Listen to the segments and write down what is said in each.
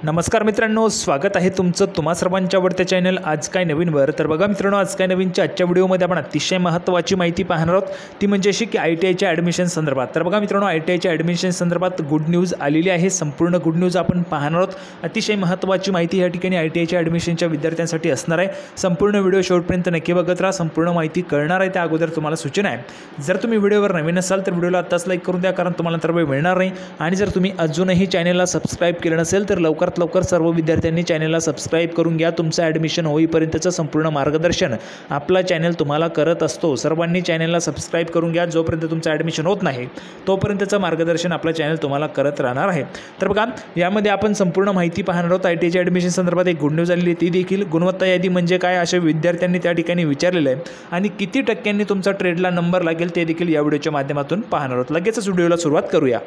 नमस्कार मित्रांनो, स्वागत आहे तुमचं तुम्हा सर्वांच्या आवडत्या चॅनल आज काय नवीनवर। तर बघा मित्रांनो, आज काय नवीनच्या आजच्या व्हिडिओमध्ये आपण अतिशय महत्त्वाची माहिती पाहणार आहोत। ती म्हणजे अशी की ITIच्या ॲडमिशन संदर्भात। तर बघा मित्रांनो, ITIच्या ॲडमिशन संदर्भात गुड न्यूज आलेली आहे। संपूर्ण गुड न्यूज आपण पाहणार आहोत। अतिशय महत्त्वाची माहिती या ठिकाणी ITIच्या ॲडमिशनच्या विद्यार्थ्यांसाठी असणार आहे। संपूर्ण व्हिडिओ शेवटपर्यंत नक्की बघत राहा, संपूर्ण माहिती कळणार आहे। त्या अगोदर तुम्हाला सूचना आहे, जर तुम्ही व्हिडिओवर नवीन असाल तर व्हिडिओला आत्ताच लाईक करून द्या, कारण तुम्हाला तर वेळ मिळणार नाही। आणि जर तुम्ही अजूनही चॅनलला सबस्क्राईब केलं नसेल तर लवकरात लवकर सर्व विद्यार्थ्यांनी चॅनलला सबस्क्राईब करून घ्या। तुमचं ॲडमिशन होईपर्यंतचं संपूर्ण मार्गदर्शन आपला चॅनल तुम्हाला करत असतो। सर्वांनी चॅनलला सबस्क्राईब करून घ्या। जोपर्यंत तुमचं ॲडमिशन होत नाही तोपर्यंतचं मार्गदर्शन आपला चॅनल तुम्हाला करत राहणार आहे। तर बघा, यामध्ये आपण संपूर्ण माहिती पाहणार आहोत। ITIच्या ॲडमिशन संदर्भात एक गुड न्यूज आलेली, ती देखील गुणवत्ता यादी म्हणजे काय अशा विद्यार्थ्यांनी त्या ठिकाणी विचारलेलं आहे। आणि किती टक्क्यांनी तुमचा ट्रेडला नंबर लागेल ते देखील या व्हिडिओच्या माध्यमातून पाहणार आहोत। लगेचच व्हिडिओला सुरुवात करूया।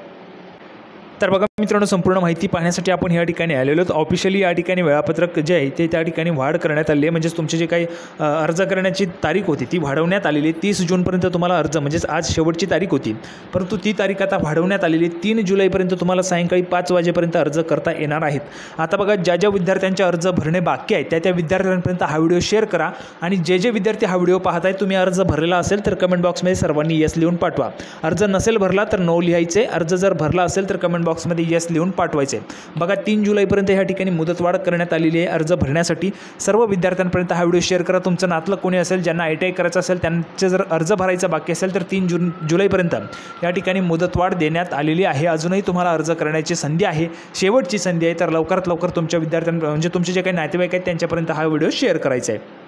तर बघा मित्रांनो, संपूर्ण माहिती पाहण्यासाठी आपण या ठिकाणी आलेलो आहोत। ऑफिशियली या ठिकाणी वेळापत्रक जे आहे ते त्या ठिकाणी वाढ करण्यात आली आहे। म्हणजेच तुमचे जे काही अर्ज करण्याची तारीख होती ती वाढवण्यात आलेली आहे। 30 जूनपर्यंत तुम्हाला अर्ज, म्हणजेच आज शेवटची तारीख होती, परंतु ती तारीख आता वाढवण्यात आलेली आहे। 3 जुलैपर्यंत तुम्हाला सायंकाळी 5 वाजेपर्यंत अर्ज करता येणार आहेत। आता बघा, ज्या विद्यार्थ्यांचे अर्ज भरणे बाकी आहे त्या विद्यार्थ्यांपर्यंत हा व्हिडिओ शेअर करा। आणि जे विद्यार्थी हा व्हिडिओ पाहत आहेत, तुम्ही अर्ज भरलेला असेल तर कमेंट बॉक्समध्ये सर्वांनी येस लिहून पाठवा। अर्ज नसेल भरला तर नो लिहायचे। अर्ज जर भरला असेल तर कमेंट बॉक्समध्ये येस लिहून पाठवायचे। बघा, 3 जुलैपर्यंत या ठिकाणी मुदतवाढ करण्यात आलेली आहे अर्ज भरण्यासाठी। सर्व विद्यार्थ्यांपर्यंत हा व्हिडिओ शेअर करा। तुमचं नातलं कोणी असेल ज्यांना ITI करायचं असेल, त्यांचे जर अर्ज भरायचा बाकी असेल तर 3 जुलैपर्यंत या ठिकाणी मुदतवाढ देण्यात आलेली आहे। अजूनही तुम्हाला अर्ज करण्याची संधी आहे, शेवटची संधी आहे। तर लवकरात लवकर तुमच्या विद्यार्थ्यांना, म्हणजे तुमचे जे काही नातेवाईक आहेत त्यांच्यापर्यंत हा व्हिडिओ शेअर करायचा आहे।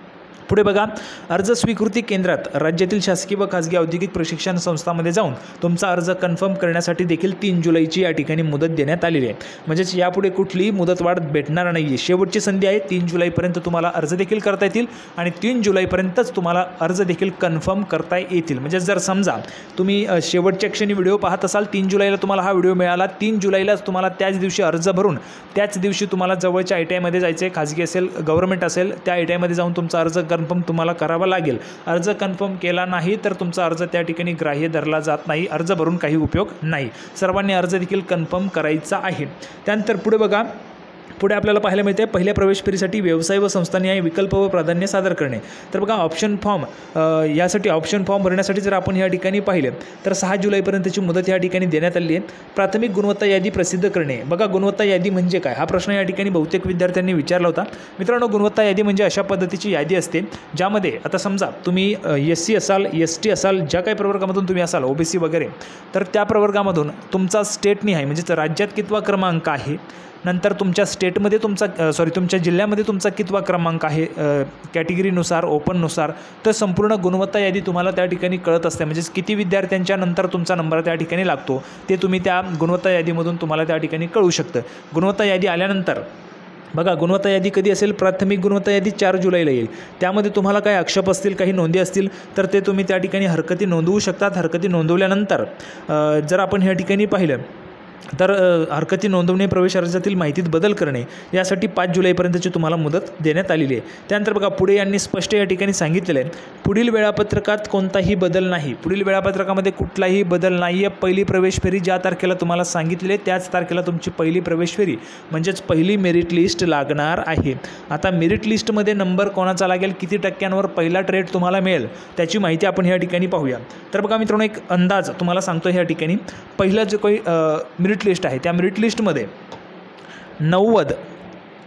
पुढे बघा, अर्ज स्वीकृती केंद्रात राज्यातील शासकीय व खाजगी औद्योगिक प्रशिक्षण संस्थांमध्ये जाऊन तुमचा अर्ज कन्फर्म करण्यासाठी देखील 3 जुलैची या ठिकाणी मुदत देण्यात आलेली आहे। म्हणजेच यापुढे कुठलीही मुदतवाढ भेटणार नाही आहे, शेवटची संधी आहे। 3 जुलैपर्यंत तुम्हाला अर्ज देखील करता येतील आणि 3 जुलैपर्यंतच तुम्हाला अर्ज देखील कन्फर्म करता येतील। म्हणजे जर समजा तुम्ही शेवटच्या क्षणी व्हिडिओ पाहत असाल, 3 जुलैला तुम्हाला हा व्हिडिओ मिळाला, 3 जुलैलाच तुम्हाला त्याच दिवशी अर्ज भरून त्याच दिवशी तुम्हाला जवळच्या ITIमध्ये जायचं आहे, खाजगी असेल गव्हर्नमेंट असेल त्या ITIमध्ये जाऊन तुमचा अर्ज कन्फर्म तुम्हाला करावा लागेल। अर्ज कन्फर्म केला नाही तर तुमचा अर्ज त्या ठिकाणी ग्राह्य धरला जात नाही। अर्ज भरून काही उपयोग नाही। सर्वांनी अर्ज देखील कन्फर्म करायचा आहे। त्यानंतर पुढे बघा, पुढे आपल्याला पाहायला मिळते पहिल्या प्रवेश फेरीसाठी व्यवसाय व संस्थानिहाय विकल्प व प्राधान्य सादर करणे। तर बघा, ऑप्शन फॉर्म, यासाठी ऑप्शन फॉर्म भरण्यासाठी जर आपण या ठिकाणी पाहिले तर 6 जुलैपर्यंतची मुदत या ठिकाणी देण्यात आली आहे। प्राथमिक गुणवत्ता यादी प्रसिद्ध करणे। बघा, गुणवत्ता यादी म्हणजे काय हा प्रश्न या ठिकाणी बहुतेक विद्यार्थ्यांनी विचारला होता। मित्रांनो, गुणवत्ता यादी म्हणजे अशा पद्धतीची यादी असते ज्यामध्ये आता समजा तुम्ही SC असाल, ST असाल, ज्या काही प्रवर्गामधून तुम्ही असाल, OBC वगैरे, तर त्या प्रवर्गामधून तुमचा स्टेटनिहाय म्हणजेच राज्यात कितवा क्रमांक आहे, नंतर तुमच्या स्टेटमध्ये तुमच्या जिल्ह्यामध्ये तुमचा कितवा क्रमांक आहे, कॅटेगरीनुसार, ओपननुसार, तर संपूर्ण गुणवत्ता यादी तुम्हाला त्या ठिकाणी कळत असते। म्हणजेच किती विद्यार्थ्यांच्या नंतर तुमचा नंबर त्या ठिकाणी लागतो ते तुम्ही त्या गुणवत्ता यादीमधून तुम्हाला त्या ठिकाणी कळू शकतं। गुणवत्ता यादी आल्यानंतर बघा, गुणवत्ता यादी कधी असेल, प्राथमिक गुणवत्ता यादी 4 जुलैला येईल। त्यामध्ये तुम्हाला काही आक्षेप असतील, काही नोंदी असतील तर ते तुम्ही त्या ठिकाणी हरकती नोंदवू शकतात। हरकती नोंदवल्यानंतर जर आपण या ठिकाणी पाहिलं तर हरकती नोंदवणे, प्रवेश अर्जातील माहितीत बदल करणे, यासाठी 5 जुलैपर्यंतची तुम्हाला मुदत देण्यात आलेली आहे। त्यानंतर बघा, पुढे यांनी स्पष्ट या ठिकाणी सांगितलेलं आहे, पुढील वेळापत्रकात कोणताही बदल नाही। पुढील वेळापत्रकामध्ये कुठलाही बदल नाही आहे। पहिली प्रवेश फेरी ज्या तारखेला तुम्हाला सांगितले आहे त्याच तारखेला तुमची पहिली प्रवेश फेरी म्हणजेच पहिली मेरिट लिस्ट लागणार आहे। आता मेरिट लिस्टमध्ये नंबर कोणाचा लागेल, किती टक्क्यांवर पहिला ट्रेड तुम्हाला मिळेल, त्याची माहिती आपण या ठिकाणी पाहूया। तर बघा मित्रांनो, एक अंदाज तुम्हाला सांगतो या ठिकाणी। पहिलं जो काही मेरिट लिस्ट आहे त्या मेरिट लिस्टमध्ये 90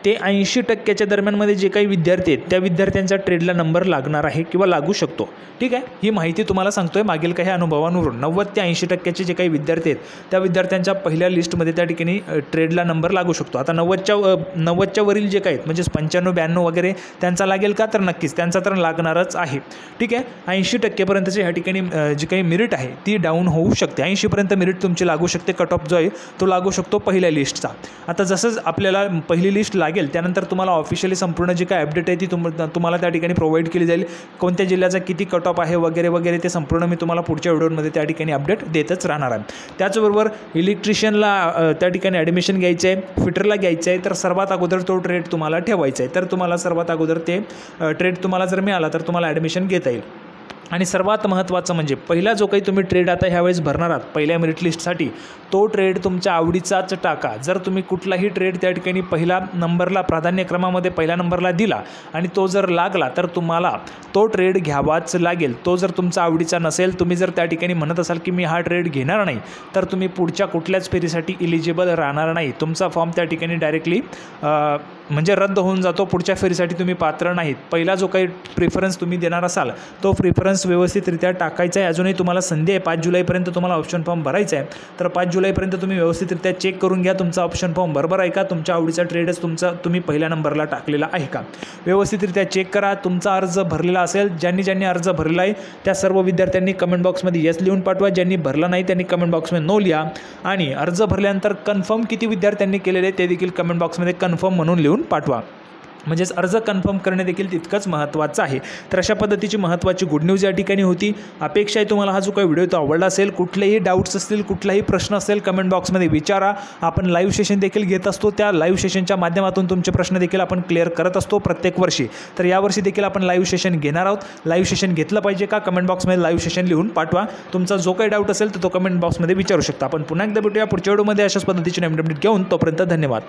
ते 80% दरम्यानमध्ये जे काही विद्यार्थी आहेत त्या विद्यार्थ्यांचा ट्रेडला नंबर लागणार आहे किंवा लागू शकतो। ठीक आहे, ही माहिती तुम्हाला सांगतोय मागील काही अनुभवांवरून। 90 ते 80% जे काही विद्यार्थी आहेत त्या विद्यार्थ्यांच्या पहिल्या लिस्टमध्ये त्या ठिकाणी ट्रेडला नंबर लागू शकतो। आता 90च्या वरील जे काही आहेत, म्हणजे 95, 92 वगैरे, त्यांचा लागेल का, तर नक्कीच त्यांचा तर लागणारच आहे। ठीक आहे, 80% ह्या ठिकाणी जी काही मेरिट आहे ती डाऊन होऊ शकते। 80पर्यंत मेरिट तुमची लागू शकते। कट ऑफ जो आहे तो लागू शकतो पहिल्या लिस्टचा। आता जसंच आपल्याला पहिली लिस्ट लागेल त्यानंतर तुम्हाला ऑफिशियली संपूर्ण जी काय अपडेट आहे ती तुम्हाला त्या ठिकाणी प्रोव्हाइड केली जाईल। कोणत्या जिल्ह्याचा किती कट ऑफ आहे वगैरे वगैरे ते संपूर्ण मी तुम्हाला पुढच्या व्हिडिओमध्ये त्या ठिकाणी अपडेट देतच राहणार आहे। त्याचबरोबर इलेक्ट्रिशियनला त्या ठिकाणी ॲडमिशन घ्यायचं आहे, फिटरला घ्यायचं आहे, तर सर्वात अगोदर तो ट्रेड तुम्हाला ठेवायचा आहे। तर तुम्हाला सर्वात अगोदर ते ट्रेड तुम्हाला जर मिळाला तर तुम्हाला ॲडमिशन घेता येईल। आणि सर्वात महत्त्वाचं म्हणजे पहिला जो काही तुम्ही ट्रेड आता ह्यावेळेस भरणार आहात पहिल्या मेरिट लिस्टसाठी, तो ट्रेड तुमच्या आवडीचाच टाका. जर तुम्ही कुठलाही ट्रेड त्या ठिकाणी पहिला नंबरला प्राधान्यक्रमामध्ये पहिल्या नंबरला दिला आणि तो जर लागला तर तुम्हाला तो ट्रेड घ्यावाच लागेल. तो जर तुमचा आवडीचा नसेल, तुम्ही जर त्या ठिकाणी म्हणत असाल की मी हा ट्रेड घेणार नाही, तर तुम्ही पुढच्या कुठल्याच फेरीसाठी इलिजिबल राहणार नाही. तुमचा फॉर्म त्या ठिकाणी डायरेक्टली म्हणजे रद्द होऊन जातो. पुढच्या फेरीसाठी तुम्ही पात्र नाहीत. पहिला जो काही प्रिफरन्स तुम्ही देणार असाल तो प्रिफरन्स व्यवस्थितरित्या टाकायचा आहे. अजूनही तुम्हाला संधी आहे, 5 जुलैपर्यंत तुम्हाला ऑप्शन फॉर्म भरायचा आहे. तर 5 जुलैपर्यंत तुम्ही व्यवस्थितरित्या चेक करून घ्या तुमचा ऑप्शन फॉर्म बरोबर आहे का, तुमच्या आवडीचा ट्रेडच तुम्ही पहिल्या नंबरला टाकलेला आहे का, व्यवस्थितरित्या चेक करा. तुमचा अर्ज भरलेला असेल, ज्यांनी अर्ज भरलेला आहे त्या सर्व विद्यार्थ्यांनी कमेंट बॉक्समध्ये येस लिहून पाठवा. ज्यांनी भरला नाही त्यांनी कमेंट बॉक्समध्ये नो लिहा. आणि अर्ज भरल्यानंतर कन्फर्म किती विद्यार्थ्यांनी केलेले ते देखील कमेंट बॉक्समध्ये कन्फर्म म्हणून लिहून पाठवा. म्हणजेच अर्ज कन्फर्म करणे देखील तितकंच महत्त्वाचं आहे. तर अशा पद्धतीची महत्त्वाची गुड न्यूज या ठिकाणी होती. अपेक्षा आहे तुम्हाला हा जो काही व्हिडिओ तो आवडला असेल. कुठलेही डाऊट्स असतील, कुठलाही प्रश्न असेल, कमेंट बॉक्समध्ये विचारा. आपण लाईव्ह सेशन देखील घेत असतो. त्या लाईव्ह सेशनच्या माध्यमातून तुमचे प्रश्न देखील आपण क्लिअर करत असतो प्रत्येक वर्षी. तर यावर्षी देखील आपण लाईव्ह सेशन घेणार आहोत. लाईव्ह सेशन घेतलं पाहिजे का, कमेंट बॉक्समध्ये लाईव्ह सेशन लिहून पाठवा. तुमचा जो काही डाऊट असेल तर तो कमेंट बॉक्समध्ये विचारू शकता. आपण पुन्हा एकदा भेटूया पुढच्या व्हिडिओमध्ये अशाच पद्धतीची नवीन अपडेट घेऊन. तोपर्यंत धन्यवाद.